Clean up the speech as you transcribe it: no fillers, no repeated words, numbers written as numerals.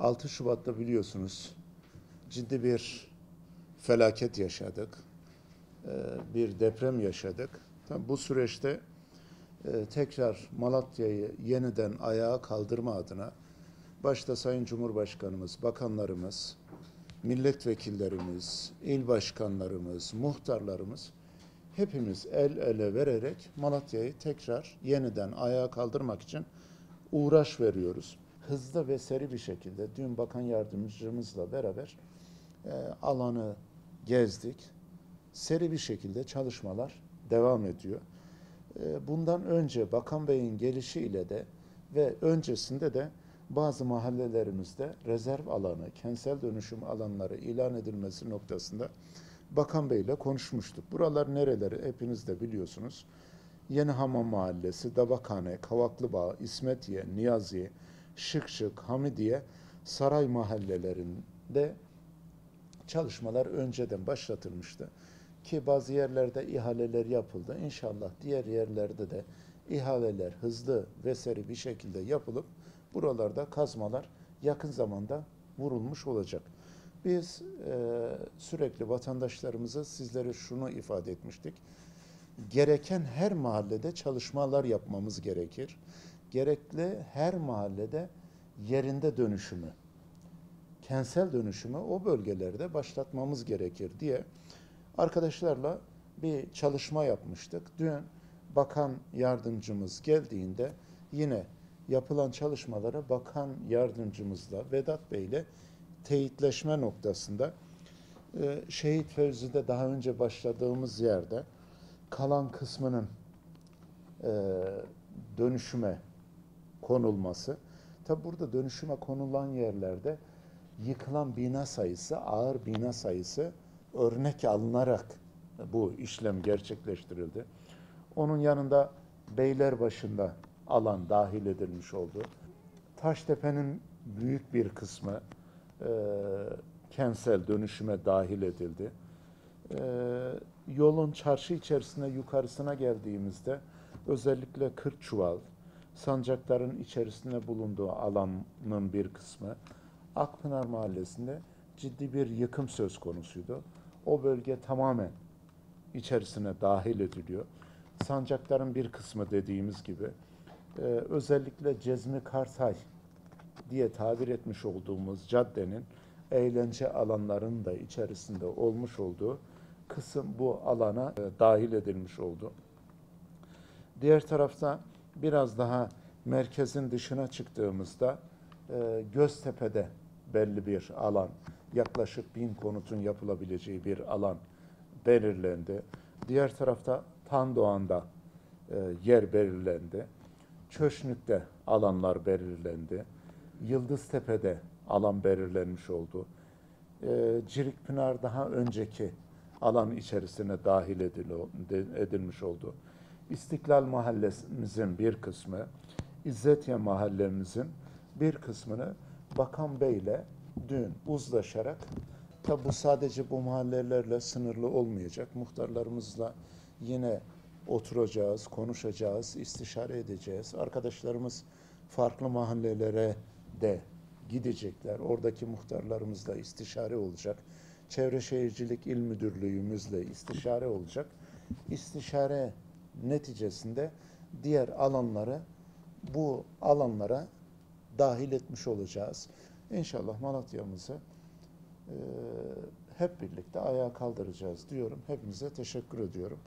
6 Şubat'ta biliyorsunuz ciddi bir felaket yaşadık. Bir deprem yaşadık. Tabii bu süreçte tekrar Malatya'yı yeniden ayağa kaldırma adına başta Sayın Cumhurbaşkanımız, bakanlarımız, milletvekillerimiz, il başkanlarımız, muhtarlarımız hepimiz el ele vererek Malatya'yı tekrar yeniden ayağa kaldırmak için uğraş veriyoruz. Hızlı ve seri bir şekilde dün bakan yardımcımızla beraber alanı gezdik. Seri bir şekilde çalışmalar devam ediyor. Bundan önce Bakan Bey'in gelişiyle de ve öncesinde de bazı mahallelerimizde rezerv alanı, kentsel dönüşüm alanları ilan edilmesi noktasında Bakan Bey ile konuşmuştuk. Buralar nereleri hepiniz de biliyorsunuz. Yenihamam Mahallesi, Dabakhane, Kavaklıbağ, İsmetiye, Niyaziye, Şıkşık, Hamidiye, Saray mahallelerinde çalışmalar önceden başlatılmıştı. Ki bazı yerlerde ihaleler yapıldı. İnşallah diğer yerlerde de ihaleler hızlı ve seri bir şekilde yapılıp buralarda kazmalar yakın zamanda vurulmuş olacak. Biz sürekli vatandaşlarımıza sizlere şunu ifade etmiştik. Gereken her mahallede çalışmalar yapmamız gerekir. Gerekli her mahallede yerinde dönüşümü, kentsel dönüşümü o bölgelerde başlatmamız gerekir diye arkadaşlarla bir çalışma yapmıştık. Dün bakan yardımcımız geldiğinde yine yapılan çalışmalara bakan yardımcımızla Vedat Bey ile teyitleşme noktasında Şehit Fevzi'de daha önce başladığımız yerde kalan kısmının dönüşüme konulması. Tabi burada dönüşüme konulan yerlerde yıkılan bina sayısı, ağır bina sayısı örnek alınarak bu işlem gerçekleştirildi. Onun yanında Beylerbaşı'nda alan dahil edilmiş oldu. Taştepe'nin büyük bir kısmı kentsel dönüşüme dahil edildi. Yolun çarşı içerisine yukarısına geldiğimizde özellikle Kırkçuval, sancakların içerisinde bulunduğu alanın bir kısmı Akpınar Mahallesi'nde ciddi bir yıkım söz konusuydu. O bölge tamamen içerisine dahil ediliyor. Sancakların bir kısmı dediğimiz gibi özellikle Cezmi Kartay diye tabir etmiş olduğumuz caddenin eğlence alanlarının da içerisinde olmuş olduğu kısım bu alana dahil edilmiş oldu. Diğer tarafta biraz daha merkezin dışına çıktığımızda Göztepe'de belli bir alan, yaklaşık 1000 konutun yapılabileceği bir alan belirlendi. Diğer tarafta Tandoğan'da yer belirlendi. Çöşnük'te alanlar belirlendi. Yıldıztepe'de alan belirlenmiş oldu. Cirikpınar daha önceki alan içerisine dahil edilmiş oldu. İstiklal Mahallemizin bir kısmı, İzzetiye Mahallemizin bir kısmını Bakan Bey'le dün uzlaşarak, tabi bu sadece bu mahallelerle sınırlı olmayacak, muhtarlarımızla yine oturacağız, konuşacağız, istişare edeceğiz. Arkadaşlarımız farklı mahallelere de gidecekler. Oradaki muhtarlarımızla istişare olacak. Çevre Şehircilik İl Müdürlüğümüzle istişare olacak. İstişare neticesinde diğer alanları bu alanlara dahil etmiş olacağız. İnşallah Malatya'mızı hep birlikte ayağa kaldıracağız diyorum. Hepinize teşekkür ediyorum.